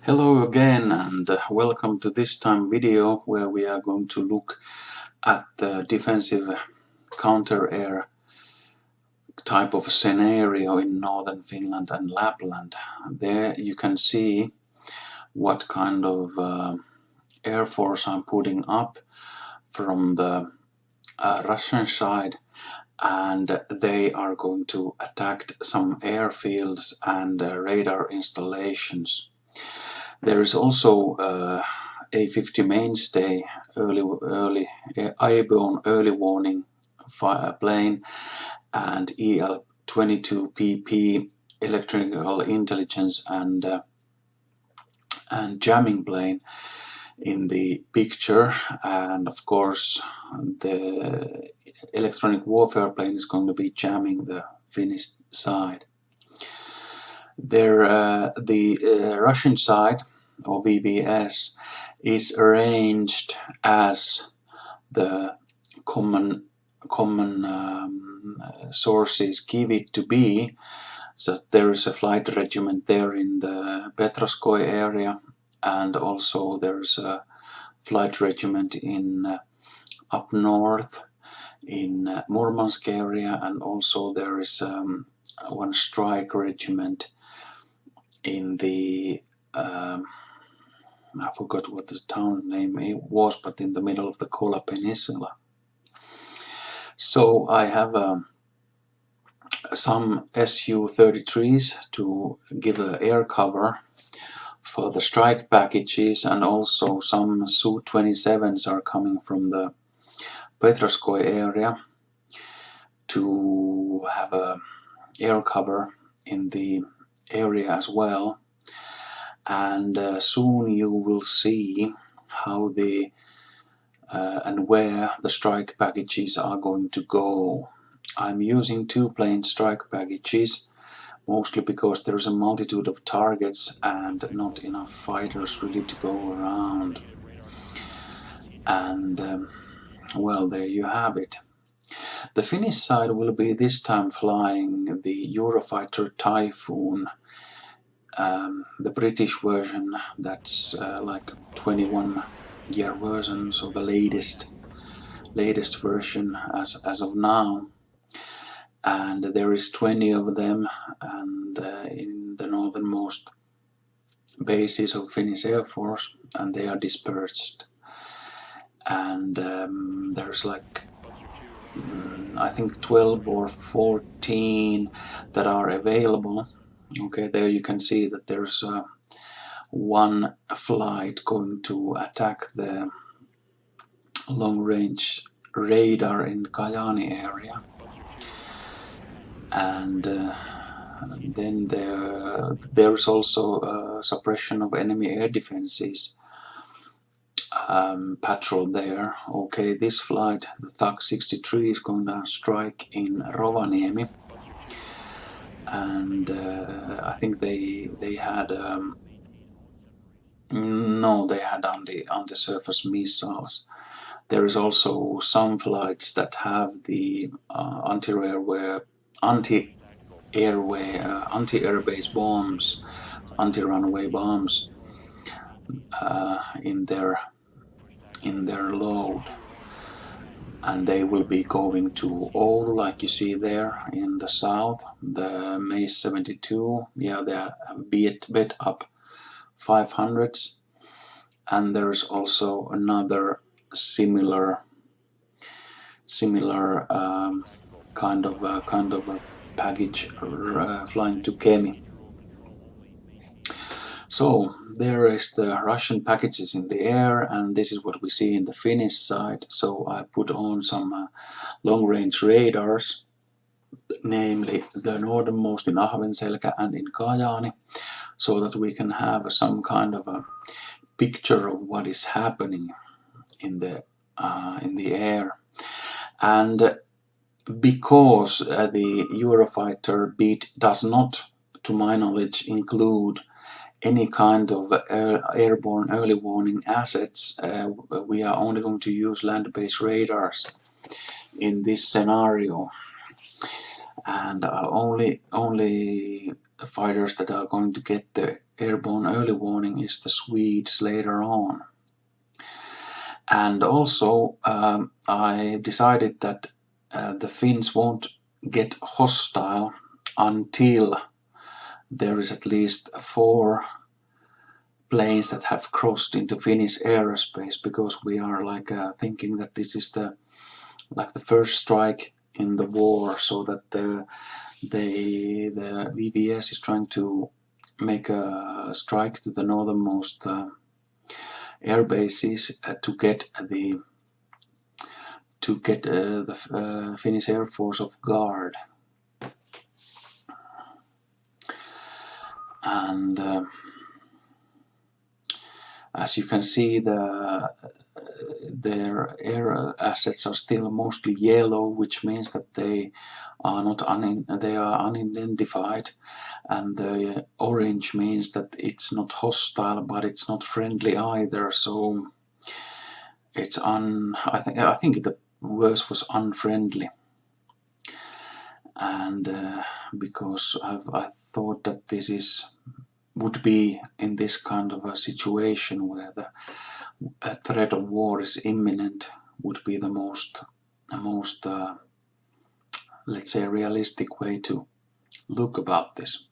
Hello again and welcome to this time video where we are going to look at the defensive counter-air type of scenario in northern Finland and Lapland. There you can see what kind of air force I'm putting up from the Russian side, and they are going to attack some airfields and radar installations. There is also A-50 mainstay early airborne early warning plane and EL-22PP electrical intelligence and jamming plane in the picture, and of course the electronic warfare plane is going to be jamming the Finnish side. The Russian side, or VBS, is arranged as the common sources give it to be. So there is a flight regiment there in the Petroskoy area, and also there's a flight regiment in up north in Murmansk area, and also there is one strike regiment in the I forgot what the town name it was, but in the middle of the Kola Peninsula. So I have some Su-33s to give air cover for the strike packages, and also some Su-27s are coming from the Petroskoy area to have air cover in the area as well. And soon you will see how the and where the strike packages are going to go. I'm using 2 plane strike packages, mostly because there's a multitude of targets and not enough fighters really to go around. And well, there you have it. The Finnish side will be this time flying the Eurofighter Typhoon, the British version, that's like 21-year version, so the latest version as of now. And there is 20 of them, and in the northernmost bases of Finnish Air Force, and they are dispersed. And there's like I think 12 or 14 that are available. Okay, there you can see that there's one flight going to attack the long-range radar in Kajaani area, and then there's also suppression of enemy air defenses patrol there. Okay, this flight, the TAK-63, is going to strike in Rovaniemi, and I think they had no, they had anti-surface missiles. There is also some flights that have the anti-airbase bombs, anti-runway bombs in their load, and they will be going to Oulu, like you see there in the south. The Mace 72, yeah, they are bet up 500s, and there's also another similar kind of a package flying to Kemi. So there is the Russian packages in the air, and this is what we see in the Finnish side. So I put on some long-range radars, namely the northernmost in Ahvenselkä and in Kajaani, so that we can have some kind of a picture of what is happening in the air. And because the Eurofighter beat does not, to my knowledge, include any kind of airborne early warning assets, we are only going to use land-based radars in this scenario, and only fighters that are going to get the airborne early warning is the Swedes later on. And also I decided that the Finns won't get hostile until there is at least 4 planes that have crossed into Finnish aerospace, because we are like thinking that this is the first strike in the war, so that the VBS is trying to make a strike to the northernmost air bases to get the Finnish Air Force off guard. And as you can see, their air assets are still mostly yellow, which means that they are unidentified, and the orange means that it's not hostile, but it's not friendly either. So it's I think the worst was unfriendly. And because I thought that this would be in this kind of a situation where the threat of war is imminent, would be the most let's say realistic way to look about this.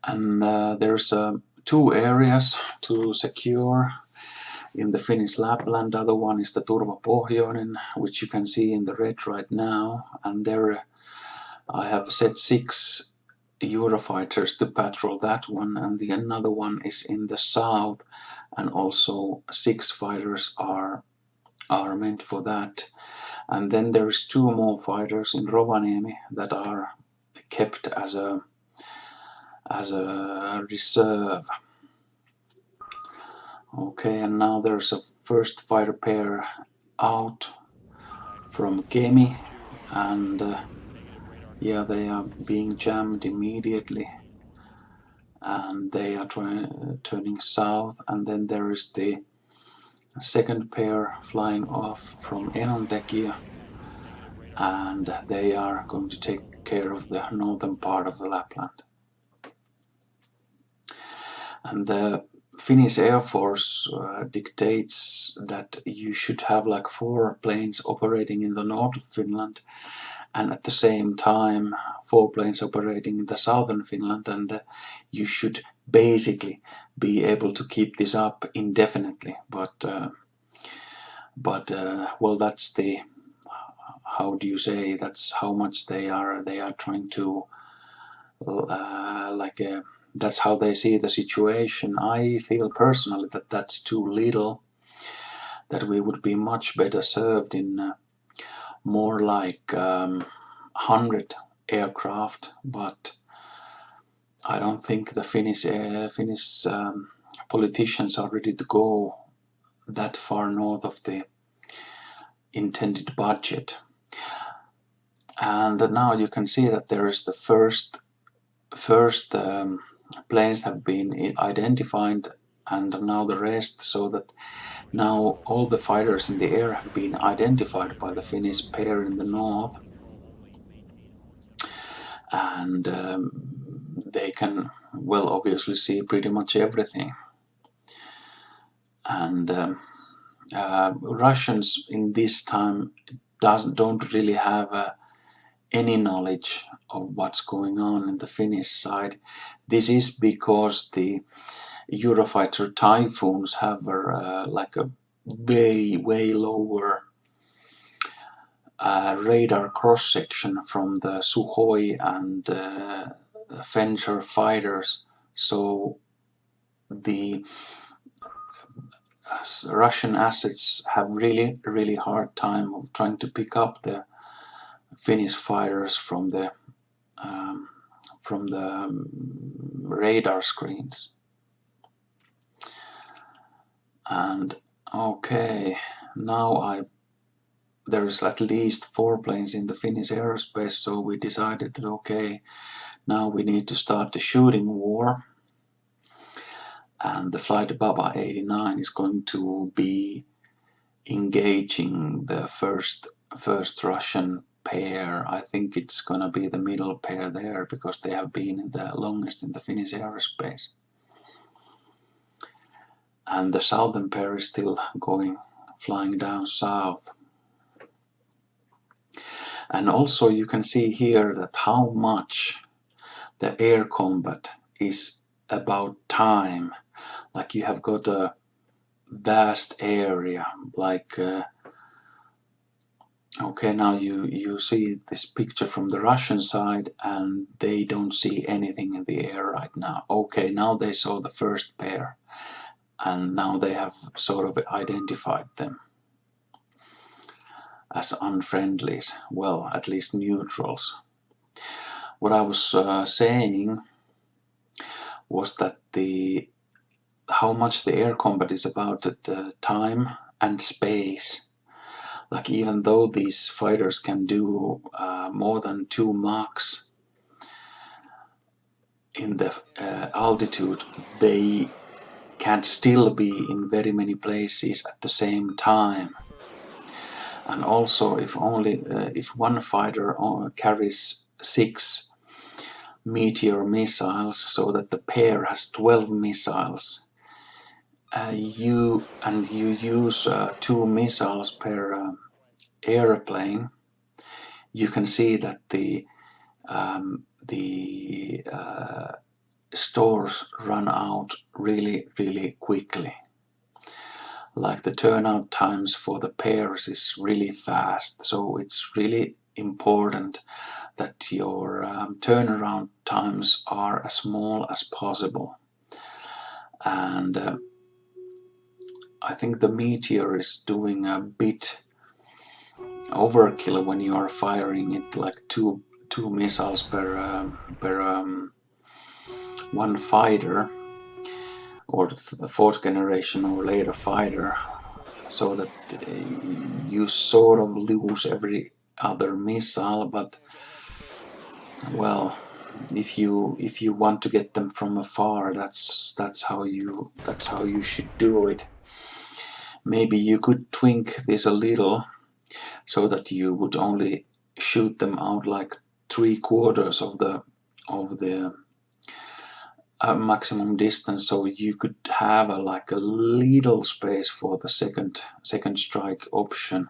And there's 2 areas to secure in the Finnish Lapland. The other one is the Turva Pohjoinen, which you can see in the red right now, and there I have set 6 Eurofighters to patrol that one, and the another one is in the south, and also 6 fighters are meant for that. And then there's 2 more fighters in Rovaniemi that are kept as a reserve. Okay, and now there's a first fighter pair out from Kemi, and yeah, they are being jammed immediately, and they are turning south. And then there is the second pair flying off from Enontekiö, and they are going to take care of the northern part of the Lapland. And the Finnish Air Force dictates that you should have like 4 planes operating in the north of Finland, and at the same time 4 planes operating in the southern Finland, and you should basically be able to keep this up indefinitely. But well, that's the, how do you say, that's how much they are trying to that's how they see the situation. I feel personally that that's too little, that we would be much better served in more like 100 aircraft, but I don't think the Finnish politicians are ready to go that far north of the intended budget. And now you can see that there is the first planes have been identified, and now the rest, so that now all the fighters in the air have been identified by the Finnish pair in the north, and they can, well, obviously see pretty much everything. And Russians in this time don't really have any knowledge of what's going on in the Finnish side. This is because the Eurofighter Typhoons have like a way lower radar cross-section from the Sukhoi and Fencer fighters, so the Russian assets have really hard time of trying to pick up the Finnish fighters from the radar screens. And okay, now there's at least 4 planes in the Finnish aerospace, so we decided that okay, now we need to start the shooting war. And the flight Baba 89 is going to be engaging the first Russian pair. I think it's gonna be the middle pair there, because they have been the longest in the Finnish airspace. And the southern pair is still flying down south. And also you can see here that how much the air combat is about time. Like you have got a vast area, like okay, now you see this picture from the Russian side and they don't see anything in the air right now. Okay, now they saw the first pair and now they have sort of identified them as unfriendlies, well, at least neutrals. What I was saying was that how much the air combat is about the time and space. Like even though these fighters can do more than 2 Machs in the altitude, they can still be in very many places at the same time. And also if one fighter carries 6 Meteor missiles, so that the pair has 12 missiles, you use 2 missiles per airplane, you can see that the stores run out really quickly. Like the turnout times for the pairs is really fast, so it's really important that your turnaround times are as small as possible. And I think the Meteor is doing a bit overkill when you are firing it like two missiles per one fighter, or the 4th generation or later fighter, so that you sort of lose every other missile. But well, if you want to get them from afar, that's how you should do it. Maybe you could twink this a little, so that you would only shoot them out like 3/4 of the maximum distance, so you could have like a little space for the second strike option.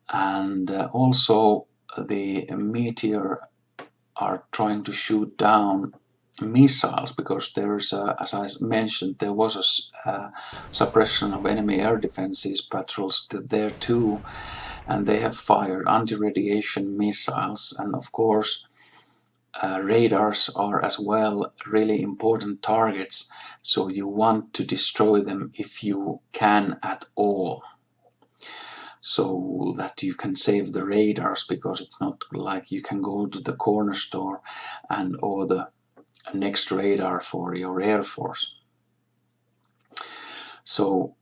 And also the Meteor are trying to shoot down missiles, because there's as I mentioned, there was a suppression of enemy air defenses patrols there too, and they have fired anti-radiation missiles. And of course radars are as well really important targets, so you want to destroy them if you can at all, so that you can save the radars, because it's not like you can go to the corner store and order the next radar for your Air Force. So,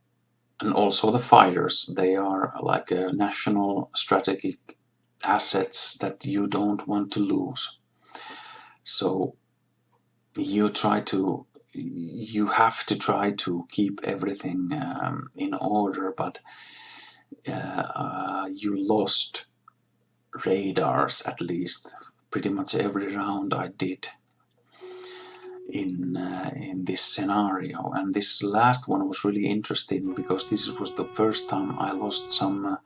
and also the fighters, they are like a national strategic assets that you don't want to lose. So you have to try to keep everything in order, but you lost radars at least pretty much every round I did in this scenario. And this last one was really interesting, because this was the first time I lost some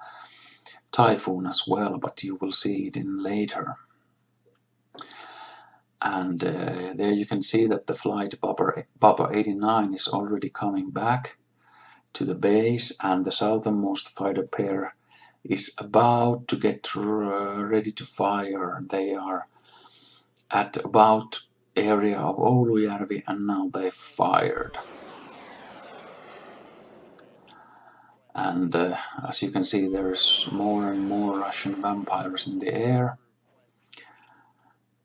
Typhoon as well, but you will see it in later. And there you can see that the flight Baba 89 is already coming back to the base, and the southernmost fighter pair is about to get ready to fire. They are at about area of Oulujärvi, and now they fired. And as you can see, there's more and more Russian vampires in the air,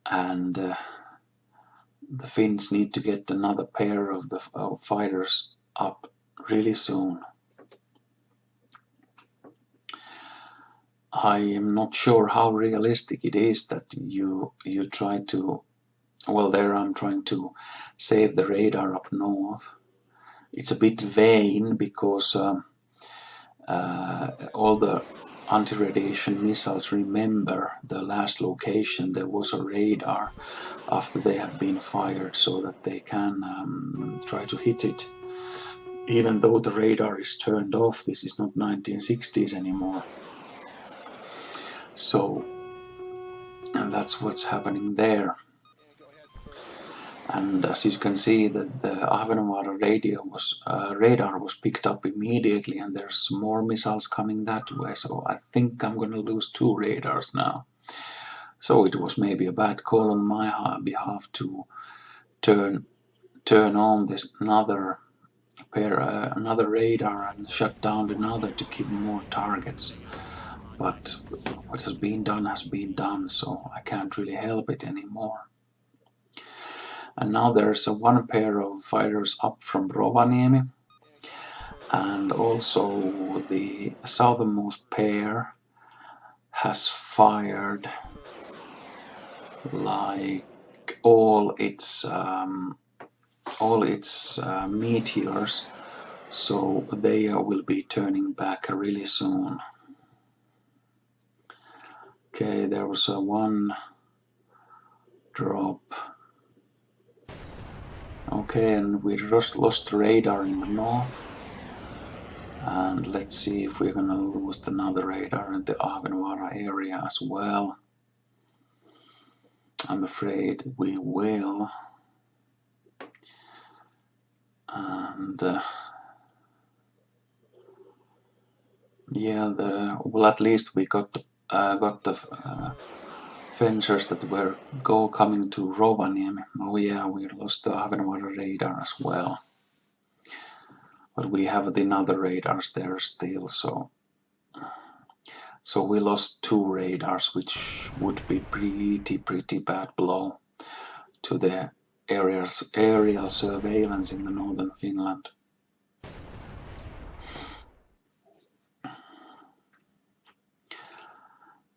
and the Finns need to get another pair of the fighters up really soon. I am not sure how realistic it is that you try to, well, there I'm trying to save the radar up north. It's a bit vain, because all the anti-radiation missiles remember the last location there was a radar after they have been fired, so that they can try to hit it. Even though the radar is turned off, this is not 1960s anymore. So, and that's what's happening there. And as you can see, that the Ahvenanmaare radar was picked up immediately, and there's more missiles coming that way. So I think I'm going to lose 2 radars now. So it was maybe a bad call on my behalf to turn on this another radar and shut down another to give more targets. But what has been done, so I can't really help it anymore. And now there's one pair of fighters up from Rovaniemi, and also the southernmost pair has fired like all its meteors, so they will be turning back really soon. Okay, there was one drop. Okay, and we just lost the radar in the north. And let's see if we're gonna lose another radar in the Ahvenanmaare area as well. I'm afraid we will. And yeah, well, at least we got the fencers that were coming to Rovaniemi. Oh yeah, we lost the Ahvenanmaare radar as well. But we have the other radars there still, so we lost 2 radars, which would be pretty bad blow to the aerial surveillance in the northern Finland.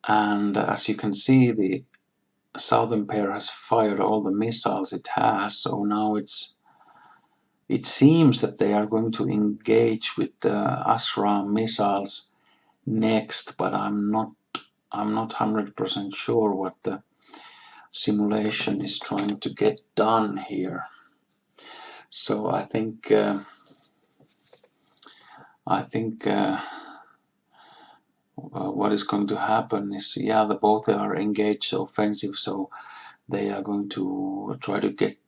And as you can see, the southern pair has fired all the missiles it has, so now it seems that they are going to engage with the ASRAAM missiles next, but I'm not 100% sure what the simulation is trying to get done here. So I think what is going to happen is, yeah, both are engaged offensive, so they are going to try to get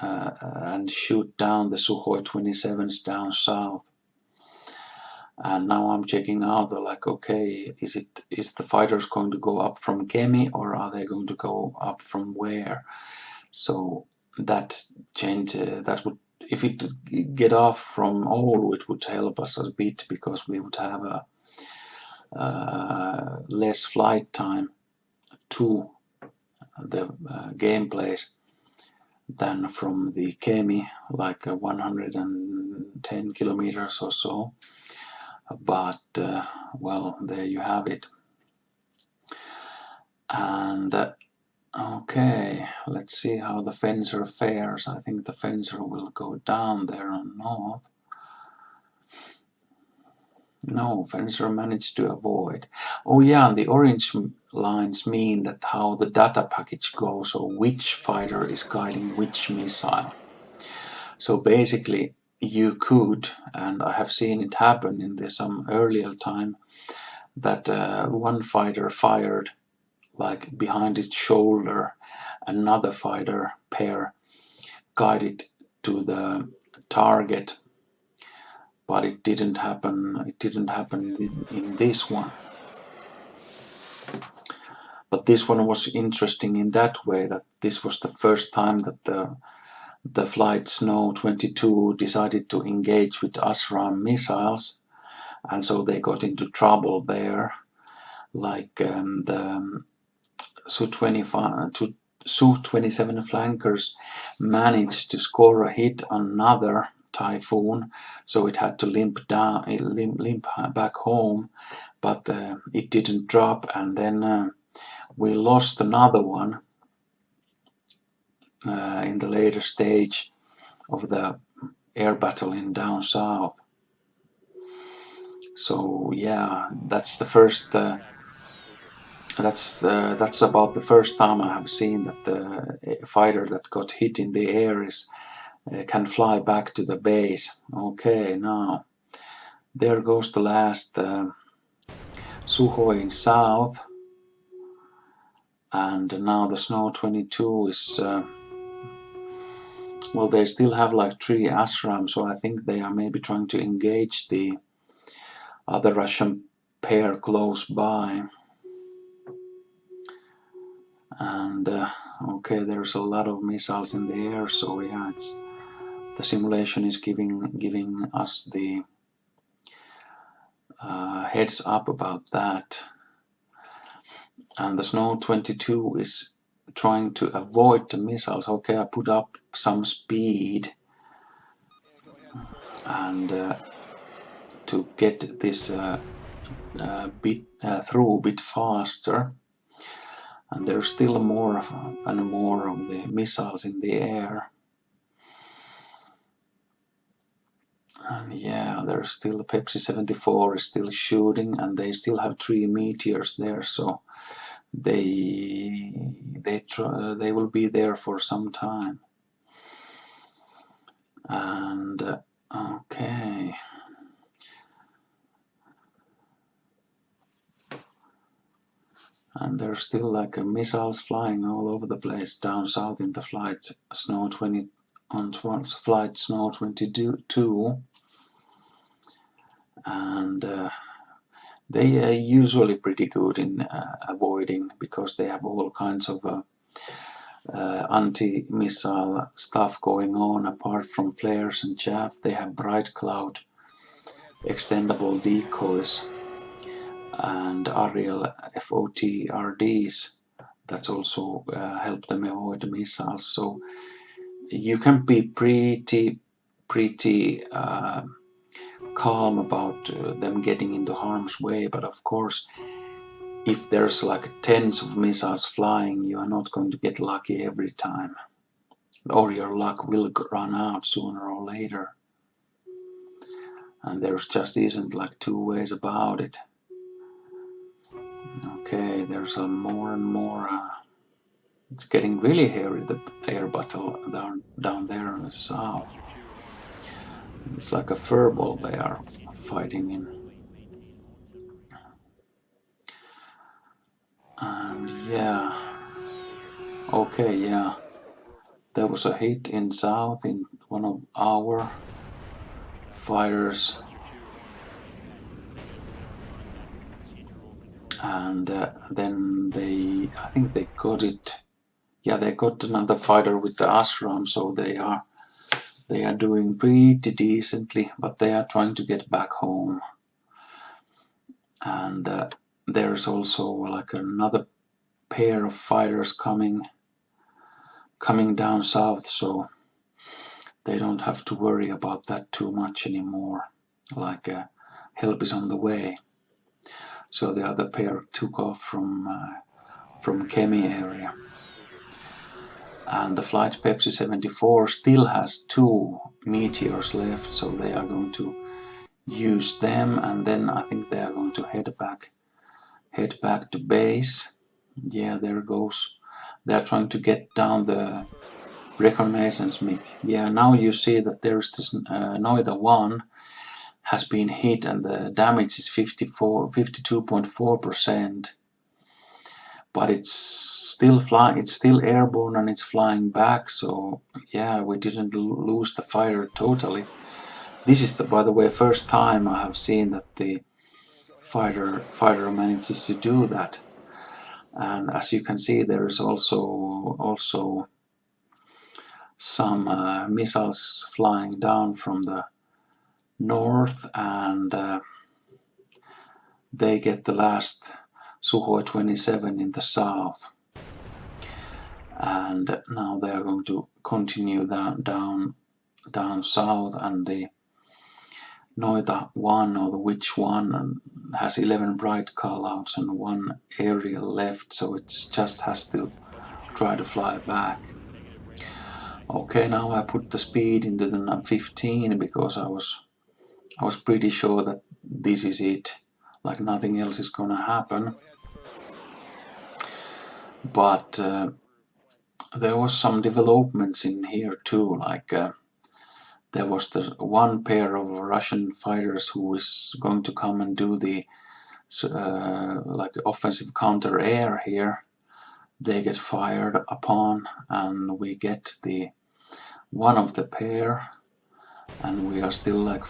and shoot down the Sukhoi 27s down south. And now I'm checking out, like, okay, is the fighters going to go up from Kemi, or are they going to go up from where? So that change, that would, if it get off from Oulu, it would help us a bit, because we would have a less flight time to the gameplays than from the Kemi, like 110 kilometers or so. But well, there you have it. And okay, let's see how the fencer fares. I think the fencer will go down there on north. No, fencer managed to avoid. Oh yeah, and the orange lines mean that how the data package goes, or which fighter is guiding which missile. So basically, you could, and I have seen it happen in some earlier time, that one fighter fired like behind its shoulder, another fighter pair guided to the target, but it didn't happen in this one. But this one was interesting in that way, that this was the first time that the flight Snow 22 decided to engage with ASRAAM missiles, and so they got into trouble there. Like the Su-27 flankers managed to score a hit on another Typhoon, so it had to limp back home, but it didn't drop, and then we lost another one in the later stage of the air battle in down south. So yeah, that's the first. That's about the first time I have seen that the fighter that got hit in the air can fly back to the base. Okay, now there goes the last Sukhoi in south, and now the Snow 22 is. Well, they still have like 3 ASRAM, so I think they are maybe trying to engage the other Russian pair close by. And okay, there's a lot of missiles in the air, so yeah, the simulation is giving us the heads up about that. And the Snow 22 is trying to avoid the missiles. Okay, I put up some speed and to get this through a bit faster. And there's still more and more of the missiles in the air. And yeah, there's still Pepsi 74 is still shooting, and they still have 3 meteors there, so they will be there for some time. And okay. And there's still like missiles flying all over the place down south in the flight Snow 20 on flight Snow 22, and they are usually pretty good in avoiding, because they have all kinds of anti-missile stuff going on. Apart from flares and chaff, they have bright cloud extendable decoys and aerial FOTRDs that's also help them avoid the missiles. So you can be pretty calm about them getting into harm's way, but of course, if there's like tens of missiles flying, you are not going to get lucky every time, or your luck will run out sooner or later. And there's just isn't like 2 ways about it. Okay, there's more and more. It's getting really hairy, the air battle down there in the south. It's like a furball they are fighting in. And yeah, okay, yeah, there was a hit in south in one of our fighters, and then I think they got it. Yeah, they got another fighter with the ASRAM, so they are doing pretty decently, but they are trying to get back home. And there's also like another pair of fighters coming down south, so they don't have to worry about that too much anymore. Like help is on the way. So the other pair took off from Kemi area. And the flight Pepsi 74 still has 2 meteors left, so they are going to use them, and then I think they are going to head back to base. Yeah, there goes. They are trying to get down the reconnaissance MiG. Yeah, now you see that there's this Noida 1 has been hit, and the damage is 52.4%. But it's still flying. It's still airborne, and it's flying back. So yeah, we didn't lose the fighter totally. This is, by the way, first time I have seen that the fighter manages to do that. And as you can see, there is also some missiles flying down from the north, and they get the last Sukhoi 27 in the south. And now they are going to continue down south, and the Noida 1, or the Witch 1, has 11 bright callouts and 1 aerial left, so it just has to try to fly back. Okay, now I put the speed into the 15 because I was pretty sure that this is it, like nothing else is gonna happen. But there was some developments in here too, like there was the one pair of Russian fighters who is going to come and do the like offensive counter air here. They get fired upon, and we get the one of the pair, and we are still like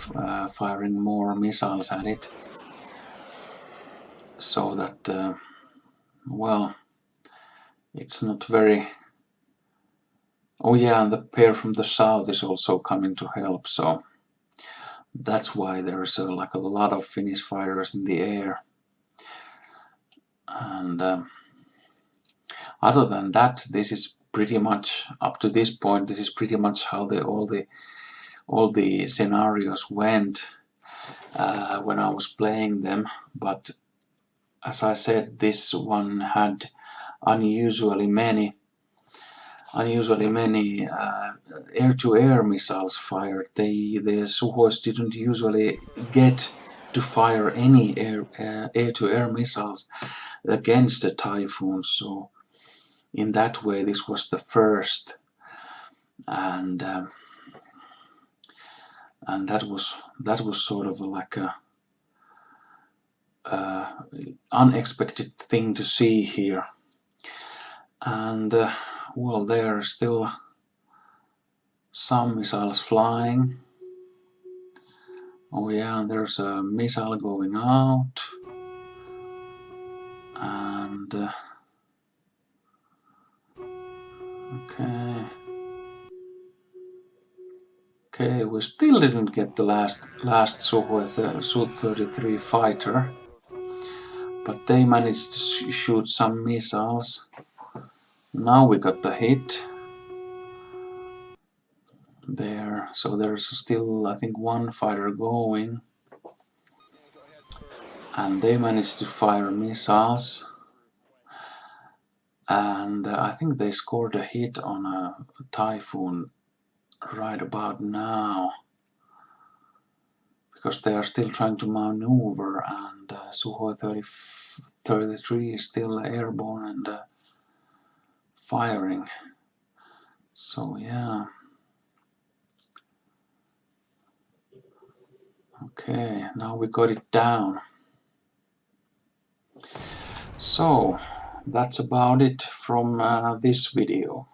firing more missiles at it, so that well, it's not very. Oh yeah, and the pair from the south is also coming to help, so that's why there's like a lot of Finnish fighters in the air. And other than that, this is pretty much up to this point. This is pretty much how all the scenarios went when I was playing them. But as I said, this one had unusually many air-to-air missiles fired. The Suhois didn't usually get to fire any air-to-air missiles against the Typhoons, so in that way this was the first, and that was sort of like a unexpected thing to see here. And well, there are still some missiles flying. Oh yeah, there's a missile going out, and okay, we still didn't get the last Sukhoi Su-33 fighter, but they managed to shoot some missiles. Now we got the hit there, so there's still, I think, one fighter going, and they managed to fire missiles, and I think they scored a hit on a Typhoon right about now, because they are still trying to maneuver, and Sukhoi 33 is still airborne and firing. So yeah. Okay, now we got it down. So that's about it from this video.